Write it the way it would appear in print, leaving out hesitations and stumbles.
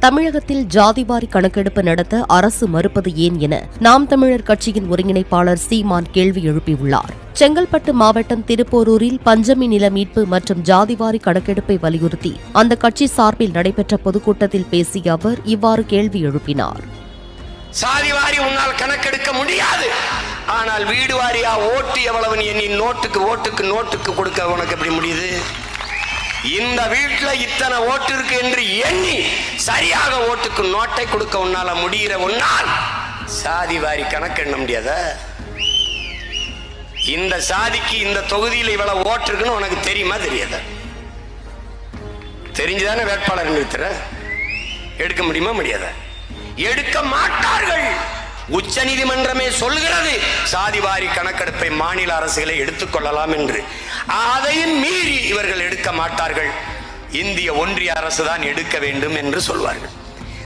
தமிழகத்தில் ஜாதிவாரி கணக்கெடுப்பு நடத்த அரசு மறுப்பது ஏன் என நாம் தமிழர் கட்சியின் ஒருங்கிணைப்பாளர் சீமான் கேள்வி எழுப்பியுள்ளார். செங்கல்பட்டு மாவட்டம் திருப்போரூரில் பஞ்சமி நில மீட்பு மற்றும் ஜாதிவாரி கணக்கெடுப்பை வலியுறுத்தி அந்த கட்சி சார்பில் நடைபெற்ற பொதுக்கூட்டத்தில் பேசிய அவர் இவ்வாறு கேள்வி எழுப்பினார். சாதிவாரி உன்னால் கணக்கெடுக்க முடியாது, ஆனால் வீடு வாரியா ஓட்டு எவ்வளவு எண்ணி நோட்டுக்கு கொடுக்க உனக்கு எப்படி முடியுது? இந்த வீட்டுல இத்தனை ஓட்டு இருக்கு என்று எண்ணி சரியாக ஓட்டுக்கு நோட்டை கொடுக்க உன்னால முடிகிற உன்னால் சாதிவாரி கணக்கெண்ண முடியாத? இந்த சாதிக்கு இந்த தொகுதியில் இவ்வளவு ஓட்டு இருக்குன்னு உனக்கு தெரியுமா தெரியாத? தெரிஞ்சுதானே வேட்பாளர் நிறுத்துற? எடுக்க முடியுமா முடியாத? எடுக்க மாட்டார்கள். உச்ச நீதிமன்றமே சொல்கிறது சாதிவாரி கணக்கெடுப்பை மாநில அரசுகளை எடுத்துக்கொள்ளலாம் என்று. அதையும் மீறி இவர்கள் எடுக்க மாட்டார்கள். இந்திய ஒன்றிய அரசு தான் எடுக்க வேண்டும் என்று சொல்வார்கள்.